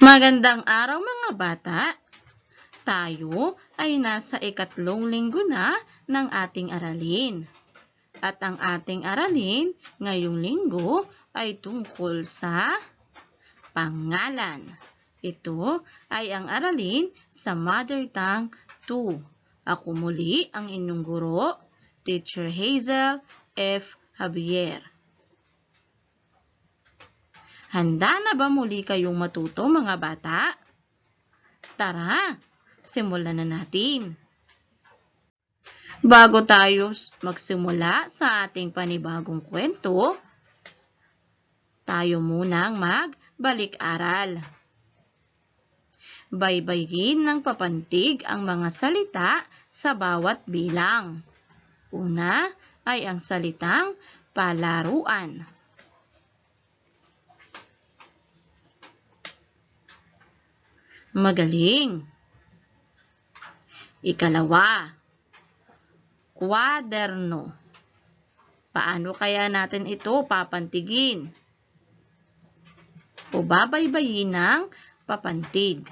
Magandang araw mga bata! Tayo ay nasa ikatlong linggo na ng ating aralin. At ang ating aralin ngayong linggo ay tungkol sa pangalan. Ito ay ang aralin sa Mother Tongue 2. Ako muli ang inyong guro, Teacher Hazel F. Javier. Handa na ba muli kayong matuto mga bata? Tara, simulan na natin. Bago tayo magsimula sa ating panibagong kwento, tayo munang magbalik-aral. Baybayin ng papantig ang mga salita sa bawat bilang. Una ay ang salitang palaruan. Magaling. Ikalawa, kwaderno. Paano kaya natin ito papantigin? O babaybayin ng papantig.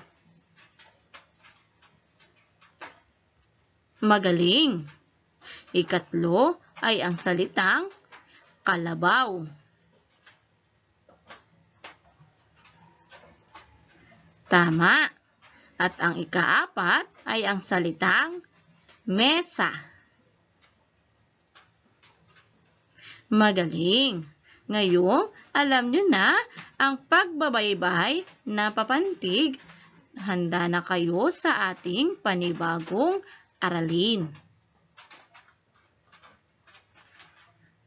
Magaling. Ikatlo ay ang salitang kalabaw. Tama. At ang ikaapat ay ang salitang mesa. Magaling. Ngayon, alam nyo na ang pagbabaybay na papantig. Handa na kayo sa ating panibagong aralin.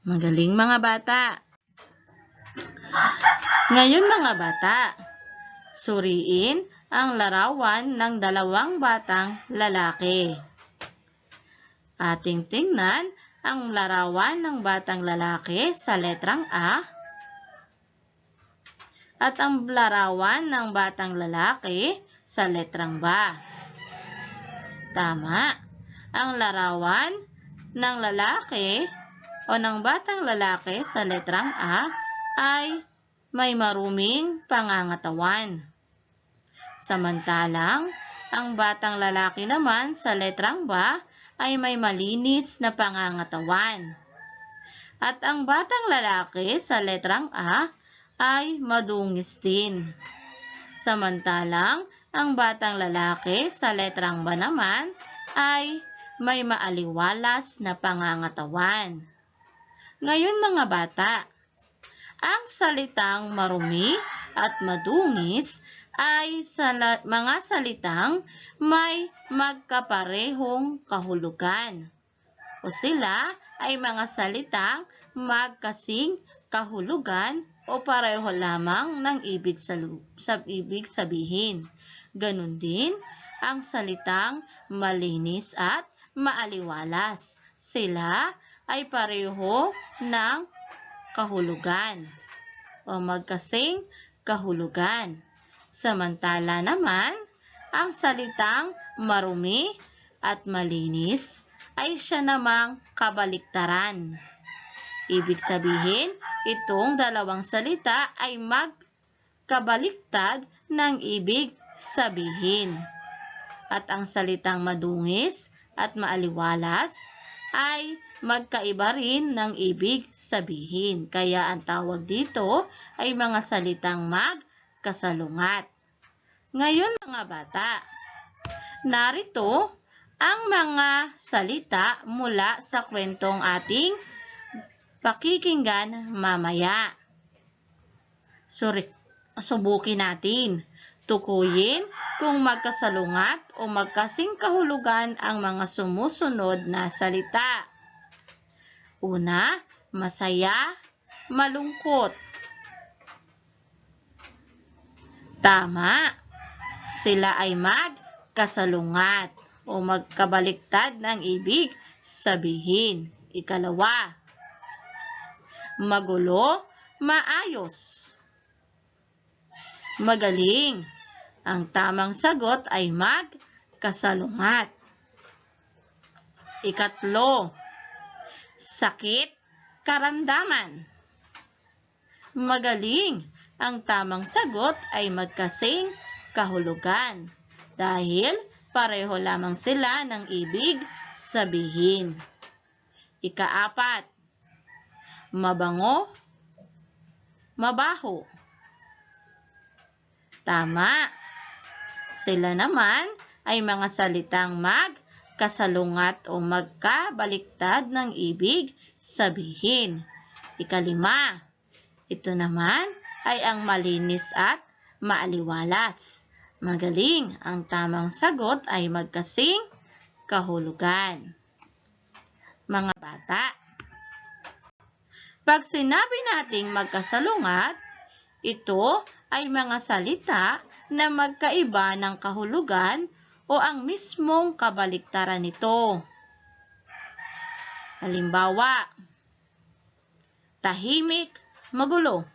Magaling mga bata. Ngayon mga bata, suriin ang larawan ng dalawang batang lalaki. Ating tingnan ang larawan ng batang lalaki sa letrang A at ang larawan ng batang lalaki sa letrang B. Tama. Ang larawan ng lalaki o ng batang lalaki sa letrang A ay may maruming pangangatawan. Samantalang, ang batang lalaki naman sa letrang B ay may malinis na pangangatawan. At ang batang lalaki sa letrang A ay madungis din. Samantalang, ang batang lalaki sa letrang B naman ay may maaliwalas na pangangatawan. Ngayon mga bata, ang salitang marumi at madungis ay mga salitang may magkaparehong kahulugan. O sila ay mga salitang magkasing kahulugan o pareho lamang ng ibig sabihin. Ganon din ang salitang malinis at maaliwalas. Sila ay pareho ng kahulugan o magkasing kahulugan. Samantala naman, ang salitang marumi at malinis ay siya namang kabaliktaran. Ibig sabihin, itong dalawang salita ay magkabaliktad ng ibig sabihin. At ang salitang madungis at maaliwalas ay magkaiba rin ng ibig sabihin. Kaya ang tawag dito ay mga salitang magkasalungat. Ngayon mga bata, narito ang mga salita mula sa kwentong ating pakikinggan mamaya. Subukin natin. Tukuyin kung magkasalungat o magkasing kahulugan ang mga sumusunod na salita. Una, masaya, malungkot. Tama. Sila ay magkasalungat o magkabaliktad ng ibig sabihin. Ikalawa, magulo, maayos. Magaling. Ang tamang sagot ay magkasalungat. Ikatlo, sakit, karamdaman. Magaling. Ang tamang sagot ay magkasing kahulugan dahil pareho lamang sila ng ibig sabihin. Ika-4, mabango, mabaho. Tama. Sila naman ay mga salitang magkasalungat o magkabaliktad ng ibig sabihin. Ika-5, ito naman ay ang malinis at maaliwalas. Magaling, ang tamang sagot ay magkasing kahulugan. Mga bata, pag sinabi nating magkasalungat, ito ay mga salita na magkaiba ng kahulugan o ang mismong kabaliktaran nito. Halimbawa, tahimik, magulo.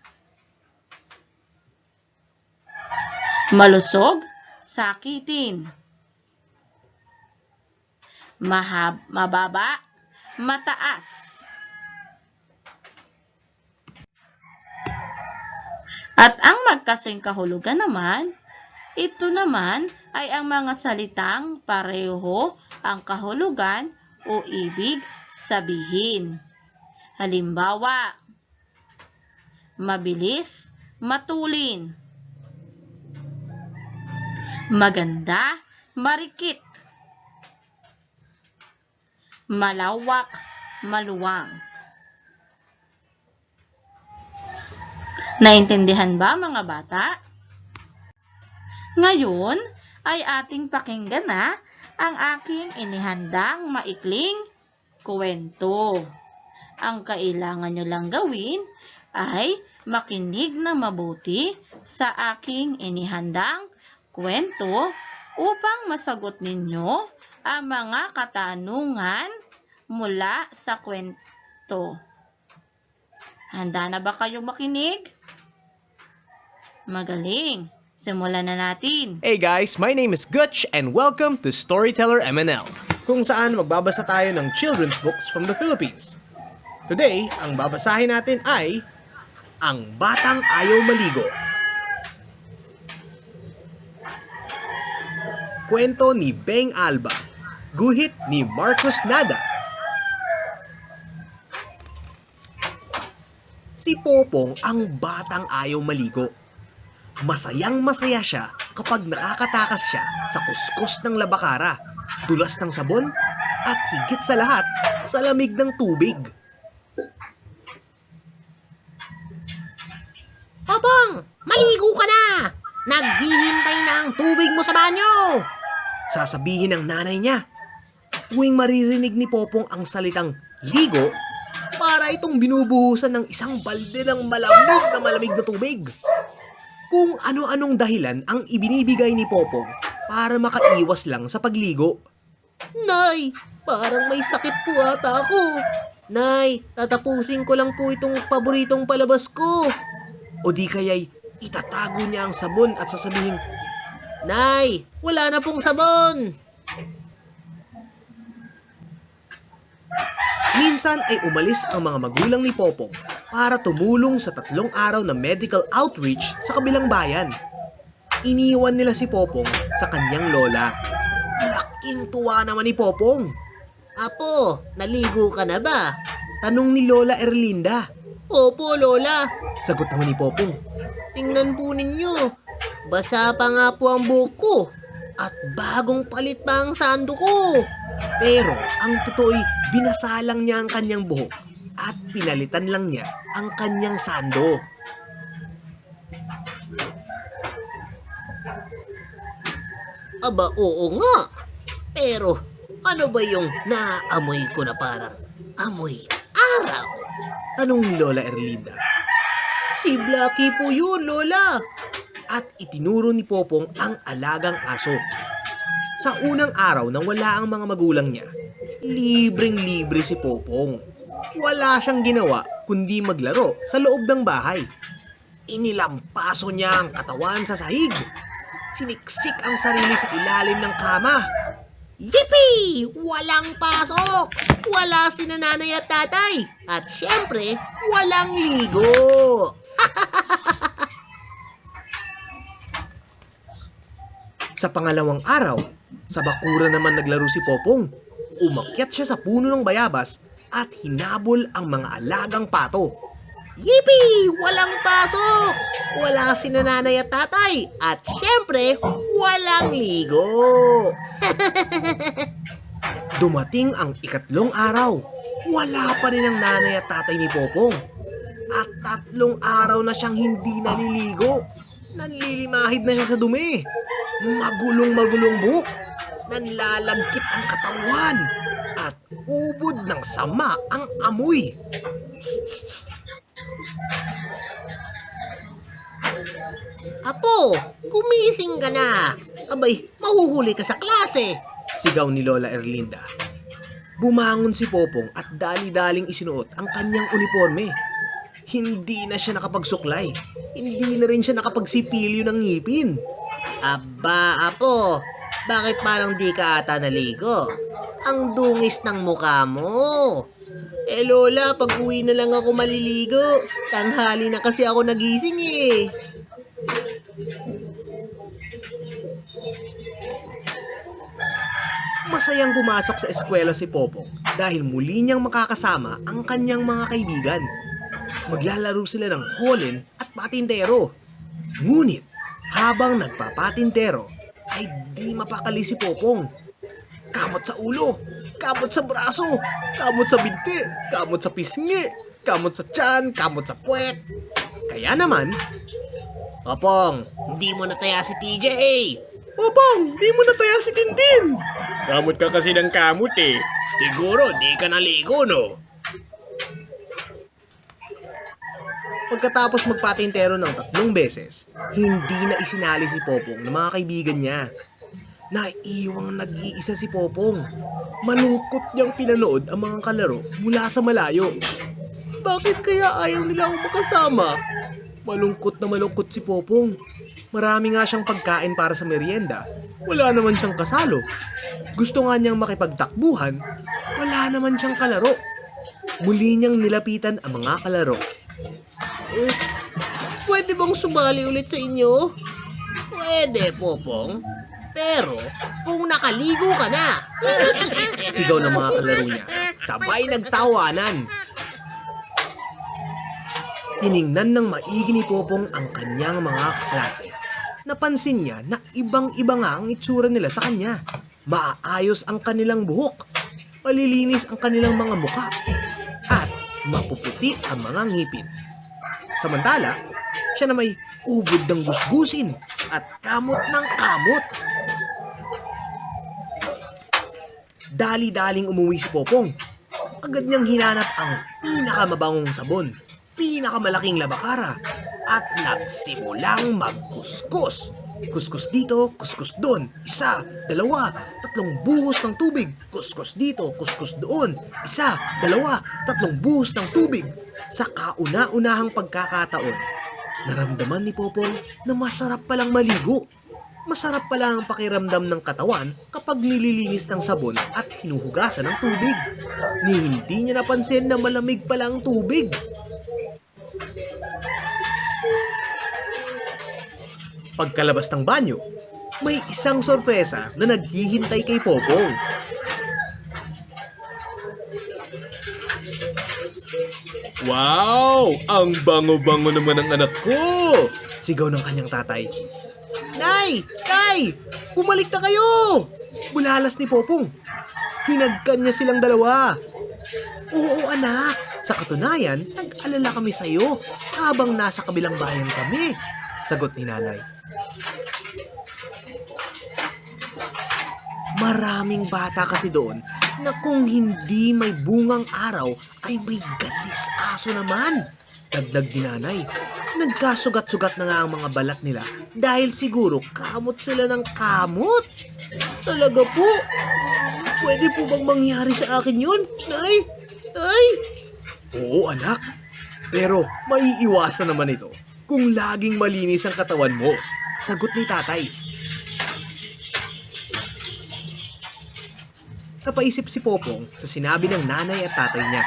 Malusog, sakitin. Mababa, mataas. At ang magkasing kahulugan naman, ito naman ay ang mga salitang pareho ang kahulugan o ibig sabihin. Halimbawa, mabilis, matulin. Maganda, marikit. Malawak, maluwang. Naintindihan ba mga bata? Ngayon ay ating pakinggan na ang aking inihandang maikling kwento. Ang kailangan nyo lang gawin ay makinig na mabuti sa aking inihandang kwento upang masagot ninyo ang mga katanungan mula sa kwento. Handa na ba kayong makinig? Magaling! Simulan na natin. Hey guys, my name is Gutch and welcome to Storyteller MNL, kung saan magbabasa tayo ng children's books from the Philippines. Today, ang babasahin natin ay Ang Batang Ayaw Maligo. Kwento ni Beng Alba. Guhit ni Marcos Nada. Si Popong ang batang ayaw maligo. Masayang-masaya siya kapag nakakatakas siya sa kuskus ng labakara, dulas ng sabon, at higit sa lahat, sa lamig ng tubig. Popong, maligo ka na! Naghihintay na ang tubig mo sa banyo! Sasabihin ng nanay niya. Tuwing maririnig ni Popong ang salitang ligo, para itong binubuhusan ng isang balde ng malamig na tubig. Kung ano-anong dahilan ang ibinibigay ni Popong para makaiwas lang sa pagligo. Nay, parang may sakit po ata ako. Nay, tatapusin ko lang po itong paboritong palabas ko. O di kaya'y itatago niya ang sabon at sasabihin, Nay, wala na pong sabon. minsan ay umalis ang mga magulang ni Popong para tumulong sa 3 araw na medical outreach sa kabilang bayan. Iniwan nila si Popong sa kanyang lola. Laking tuwa naman ni Popong. Apo, naligo ka na ba? Tanong ni Lola Erlinda. Opo, Lola. Sagot naman ni Popong. Tingnan po ninyo. Basa pa nga po ang buhok ko. At bagong palit pa ang sando ko. Pero ang totoo'y binasalang niya ang kanyang buhok at pinalitan lang niya ang kanyang sando. Aba, oo nga. Pero ano ba yung naaamoy ko na parang amoy araw? Tanong ni Lola Erlinda. Si Blackie po yun, Lola. At itinuro ni Popong ang alagang aso. Sa unang araw nang wala ang mga magulang niya, libreng-libre si Popong. Wala siyang ginawa kundi maglaro sa loob ng bahay. Inilampaso niya ang katawan sa sahig. Siniksik ang sarili sa ilalim ng kama. Yippee! Walang pasok! Wala si nanay at tatay! At syempre, walang ligo! Sa pangalawang araw, sa bakuran naman naglaro si Popong. Umakyat siya sa puno ng bayabas at hinabol ang mga alagang pato. Yippee! Walang pasok! Wala si nanay at tatay. At syempre, walang ligo. Dumating ang ikatlong araw. Wala pa rin ang nanay at tatay ni Popong. At 3 araw na siyang hindi naliligo. Nanlilimahid na siya sa dumi. Magulong-magulong buhok. Nanlalagkit ang katawan. At ubod ng sama ang amoy. Apo, gumising ka na. Abay, mahuhuli ka sa klase. Sigaw ni Lola Erlinda. Bumangon si Popong at dali-daling isinuot ang kanyang uniforme. Hindi na siya nakapagsuklay. Hindi na rin siya nakapagsipilyo ng ngipin. Aba, Apo, bakit parang di ka ata naligo? Ang dungis ng mukha mo. Eh Lola, pag uwi na lang ako maliligo. Tanghali na kasi ako nagising eh. Masayang pumasok sa eskwela si Popong dahil muli niyang makakasama ang kanyang mga kaibigan. Maglalaro sila ng holen at patintero. Ngunit habang nagpapatintero ay di mapakali si Popong. Kamot sa ulo, kamot sa braso, kamot sa binti, kamot sa pisngi, kamot sa tiyan, kamot sa puwet. Kaya naman, Popong, hindi mo nataya si TJ. Popong, di mo nataya si Tintin. Kamot ka kasi ng kamot eh. Siguro di ka naligo, no? Pagkatapos magpatintero ng 3 beses, hindi na isinali si Popong ng mga kaibigan niya. Naiiwang nag-iisa si Popong. Malungkot niyang pinanood ang mga kalaro mula sa malayo. Bakit kaya ayaw nila akong makasama? Malungkot na malungkot si Popong. Marami nga siyang pagkain para sa merienda. Wala naman siyang kasalo. Gusto nga niyang makipagtakbuhan. Wala naman siyang kalaro. Muli niyang nilapitan ang mga kalaro. Pwede bang sumali ulit sa inyo? Pwede, Popong. Pero, kung nakaligo ka na. Sigaw ng mga kalaro niya. Sabay nagtawanan. Tiningnan ng maigi ni Popong ang kanyang mga kaklase. Napansin niya na ibang-iba nga ang itsura nila sa kanya. Maayos ang kanilang buhok, malilinis ang kanilang mga muka, at mapuputi ang mga ngipin. Samantala, siya na may ubod ng gusgusin at kamot ng kamot. Dali-daling umuwi si Popong. Agad niyang hinanap ang pinakamabangong sabon, pinakamalaking labakara, at nagsimulang magkuskus. Kuskus dito, kuskus doon. 1, 2, 3 buhos ng tubig. Kuskus dito, kuskus doon. 1, 2, 3 buhos ng tubig. Sa kauna-unahang pagkakataon, naramdaman ni Popong na masarap palang maligo. Masarap pala ang pakiramdam ng katawan kapag nililinis ng sabon at hinuhugasan ng tubig. Ni hindi niya napansin na malamig pala ang tubig. Pagkalabas ng banyo, may isang sorpresa na naghihintay kay Popong. Wow! Ang bango-bango naman ng anak ko! Sigaw ng kanyang tatay. Nay! Tay! Bumalik na kayo! Bulalas ni Popong. Hinagkan niya silang dalawa. Oo anak, sa katunayan, nag-alala kami sa iyo habang nasa kabilang bayan kami. Sagot ni nanay. Maraming bata kasi doon na kung hindi may bungang araw ay may galis aso naman. Dagdag ni nanay. Nagkasugat-sugat na nga ang mga balat nila dahil siguro kamot sila ng kamot. Talaga po? Pwede po bang mangyari sa akin yun, Nay? Tay? Oo anak, pero maiiwasan naman ito kung laging malinis ang katawan mo. Sagot ni tatay. Napaisip si Popong sa sinabi ng nanay at tatay niya.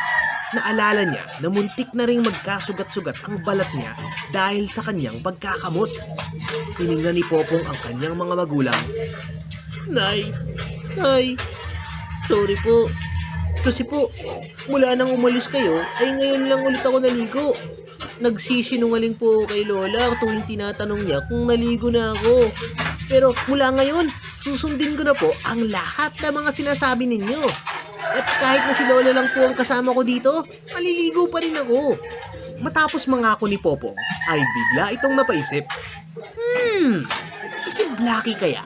Naalala niya na muntik na ring magkasugat-sugat ang balat niya dahil sa kanyang pagkakamot. Tiningnan ni Popong ang kanyang mga magulang. Nay, Nay, sorry po. Kasi po, mula nang umalis kayo, ay ngayon lang ulit ako naligo. Nagsisinungaling po ako kay Lola tuwing tinatanong niya kung naligo na ako. Pero mula ngayon, susundin ko na po ang lahat ng mga sinasabi ninyo. At kahit na si Lola lang po ang kasama ko dito, maliligo pa rin ako. Matapos mangako ni Popong, ay bigla itong napaisip. Si Blackie kaya?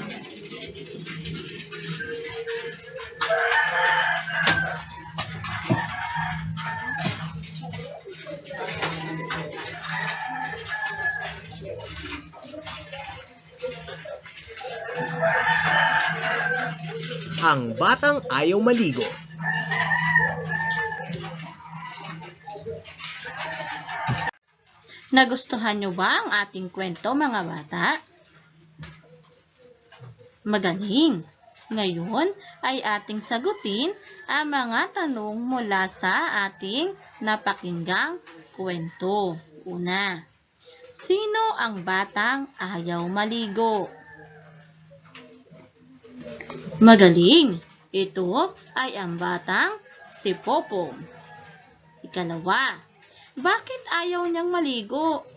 Ang batang ayaw maligo. Nagustuhan nyo ba ang ating kwento, mga bata? Magaling! Ngayon ay ating sagutin ang mga tanong mula sa ating napakinggang kwento. Una, sino ang batang ayaw maligo? Magaling! Ito ay ang batang si Popong. Ikalawa, bakit ayaw niyang maligo?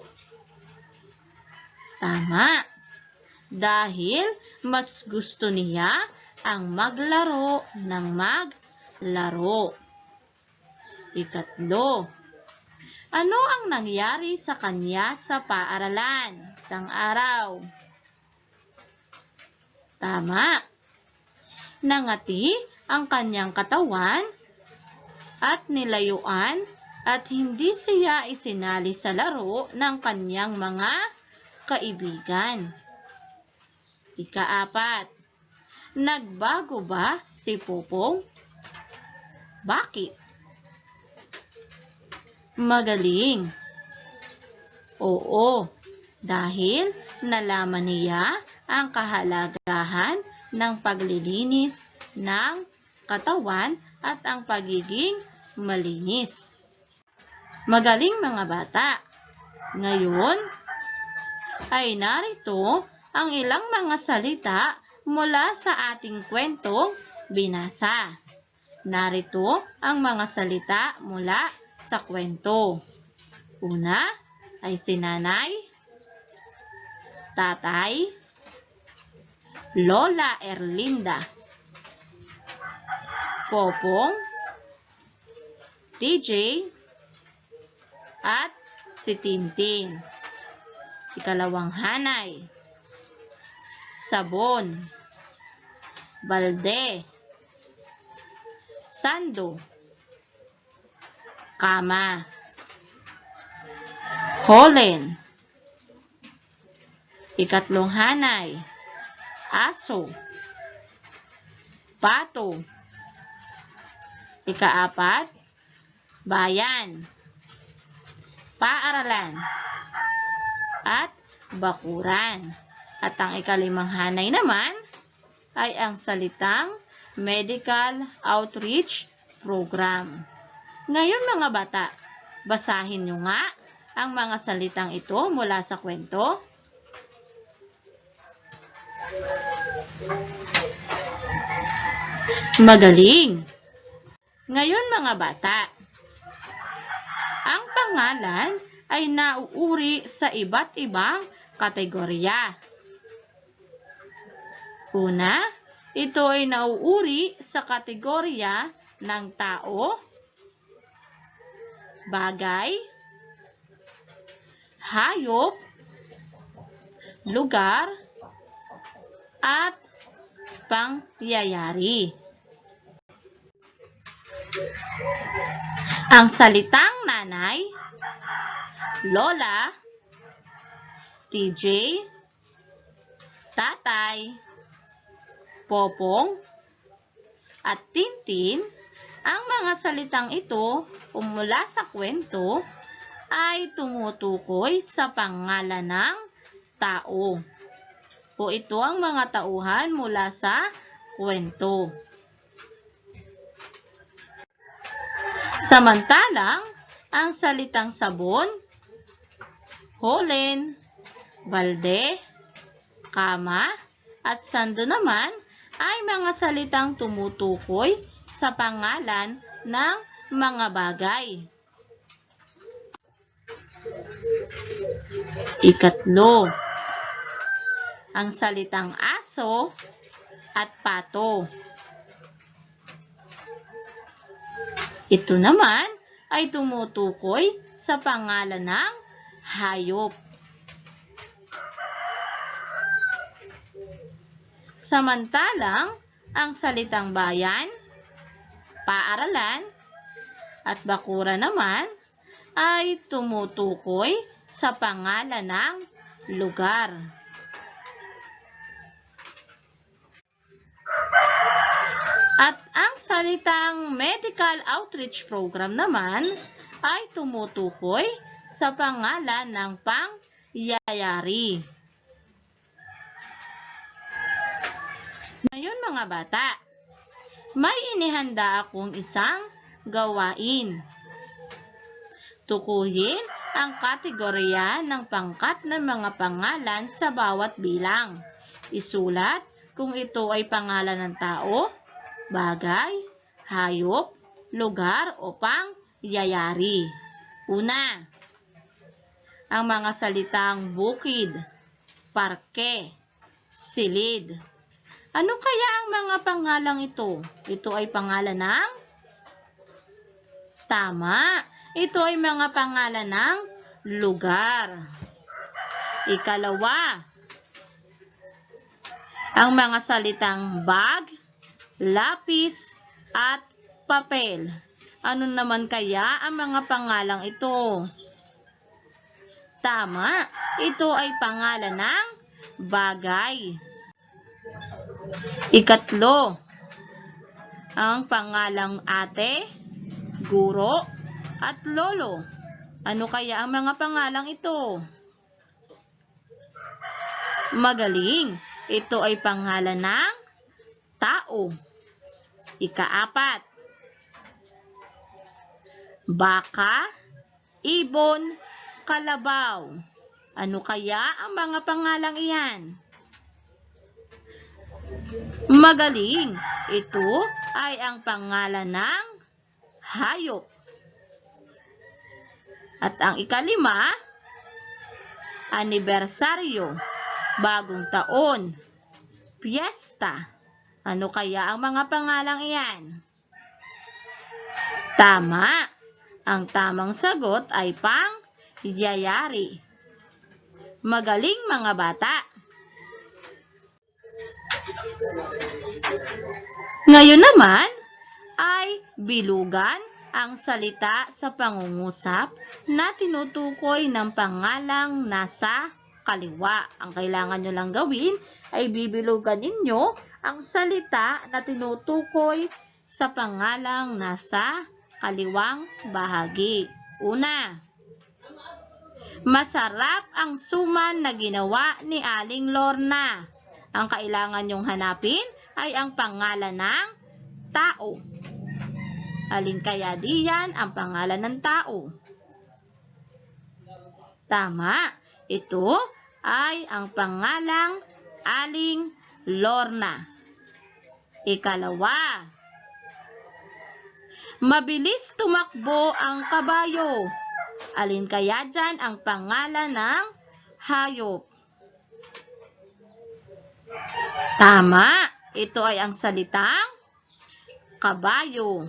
Tama! Dahil mas gusto niya ang maglaro ng maglaro. Ikatlo, ano ang nangyari sa kanya sa paaralan isang araw? Tama! Nangati ang kanyang katawan at nilayuan at hindi siya isinali sa laro ng kanyang mga kaibigan. Ikaapat, nagbago ba si Popong? Bakit? Magaling! Oo, dahil nalaman niya ang kahalagahan ng paglilinis ng katawan at ang pagiging malinis. Magaling, mga bata! Ngayon ay narito ang ilang mga salita mula sa ating kwentong binasa. Narito ang mga salita mula sa kwento. Una ay si Nanay, Tatay, Lola Erlinda, Popong, TJ, at si Tintin. Ikalawang hanay, Sabon, Balde, Sando, Kama, Holen. Ikatlong hanay, Aso, Pato. Ikaapat, Bayan, Paaralan, at Bakuran. At ang ikalimang hanay naman ay ang salitang Medical Outreach Program. Ngayon, mga bata, basahin nyo nga ang mga salitang ito mula sa kwento. Magaling! Ngayon, mga bata, ang pangalan ay nauuri sa iba't ibang kategorya. Una, ito ay nauuri sa kategorya ng tao, bagay, hayop, lugar, at pangyayari. Ang salitang nanay, lola, TJ, tatay, Popong, at Tintin, ang mga salitang ito mula sa kwento ay tumutukoy sa pangalan ng tao. O ito ang mga tauhan mula sa kwento. Samantalang, ang salitang sabon, holen, balde, kama, at sando naman ay mga salitang tumutukoy sa pangalan ng mga bagay. Ikatlo, ang salitang aso at pato. Ito naman ay tumutukoy sa pangalan ng hayop. Samantalang, ang salitang bayan, paaralan, at bakura naman ay tumutukoy sa pangalan ng lugar. At ang salitang medical outreach program naman ay tumutukoy sa pangalan ng pangyayari. Ngayon mga bata, may inihanda akong isang gawain. Tukuyin ang kategorya ng pangkat ng mga pangalan sa bawat bilang. Isulat kung ito ay pangalan ng tao, bagay, hayop, lugar o pangyayari. Una, ang mga salitang bukid, parke, silid. Ano kaya ang mga pangalang ito? Ito ay pangalan ng? Tama, ito ay mga pangalan ng lugar. Ikalawa, ang mga salitang bag, lapis, at papel. Ano naman kaya ang mga pangalang ito? Tama, ito ay pangalan ng bagay. Ikatlo, ang pangalang ate, guro, at lolo. Ano kaya ang mga pangalang ito? Magaling, ito ay pangalan ng tao. Ikaapat, baka, ibon, kalabaw. Ano kaya ang mga pangalang iyan? Magaling, ito ay ang pangalan ng hayop. At ang ikalima, anibersaryo, bagong taon, piyesta. Ano kaya ang mga pangalang iyan? Tama, ang tamang sagot ay pangyayari. Magaling mga bata! Ngayon naman ay bilugan ang salita sa pangungusap na tinutukoy ng pangalang nasa kaliwa. Ang kailangan nyo lang gawin ay bibilugan ninyo ang salita na tinutukoy sa pangalang nasa kaliwang bahagi. Una, masarap ang suman na ginawa ni Aling Lorna. Ang kailangan nyong hanapin ay ang pangalan ng tao. Alin kaya diyan ang pangalan ng tao? Tama, ito ay ang pangalang Aling Lorna. Ikalawa, mabilis tumakbo ang kabayo. Alin kaya diyan ang pangalan ng hayop? Tama, ito ay ang salitang kabayo.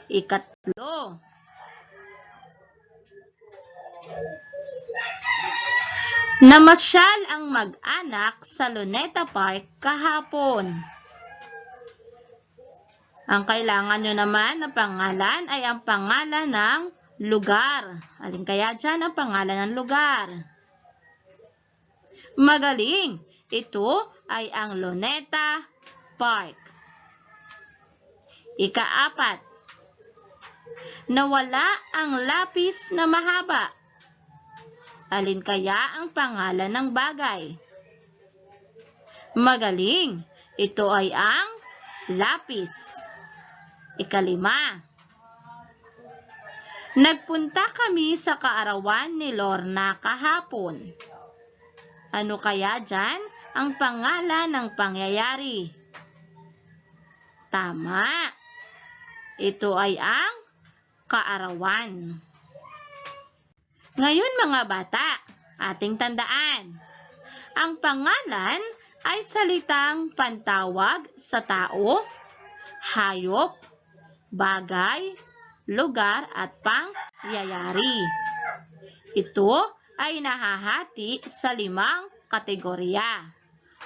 Ikatlo, namasyal ang mag-anak sa Luneta Park kahapon. Ang kailangan nyo naman na pangalan ay ang pangalan ng lugar. Alin kaya dyan ang pangalan ng lugar? Magaling! Ito ay ang Luneta Park. Ikaapat, nawala ang lapis na mahaba. Alin kaya ang pangalan ng bagay? Magaling! Ito ay ang lapis. Ikalima, Nagpunta kami sa kaarawan ni Lorna kahapon. Ano kaya dyan ang pangalan ng pangyayari? Tama. Ito ay ang kaarawan. Ngayon mga bata, ating tandaan. Ang pangalan ay salitang pantawag sa tao, hayop, bagay, lugar at pangyayari. Ito ay nahahati sa 5 kategorya.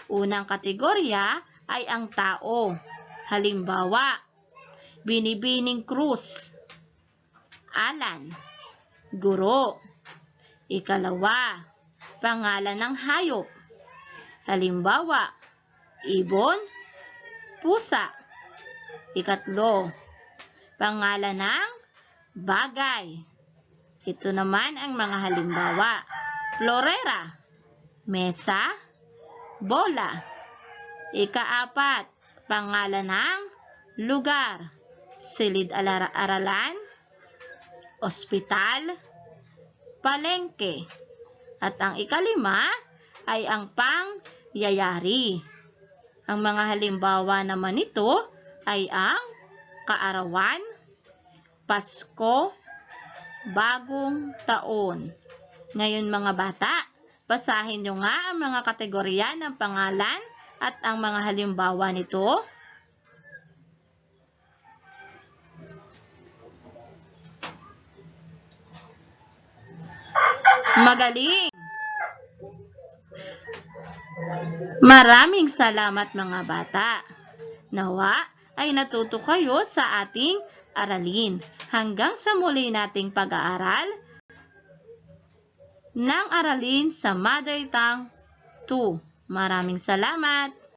Unang kategorya ay ang tao. Halimbawa, Binibining Cruz, Alan, guro. Ikalawa, pangalan ng hayop. Halimbawa, ibon, pusa. Ikatlo, pangalan ng bagay. Ito naman ang mga halimbawa. Florera, mesa, bola. Ikaapat, pangalan ng lugar. Silid-aralan, ospital, palengke. At ang ikalima ay ang pangyayari. Ang mga halimbawa naman nito ay ang kaarawan, Pasko, bagong taon. Ngayon mga bata, basahin nyo nga ang mga kategorya ng pangalan at ang mga halimbawa nito. Magaling! Maraming salamat mga bata. Nawa ay natuto kayo sa ating aralin. Hanggang sa muli nating pag-aaral ng aralin sa Mother Tongue 2. Maraming salamat!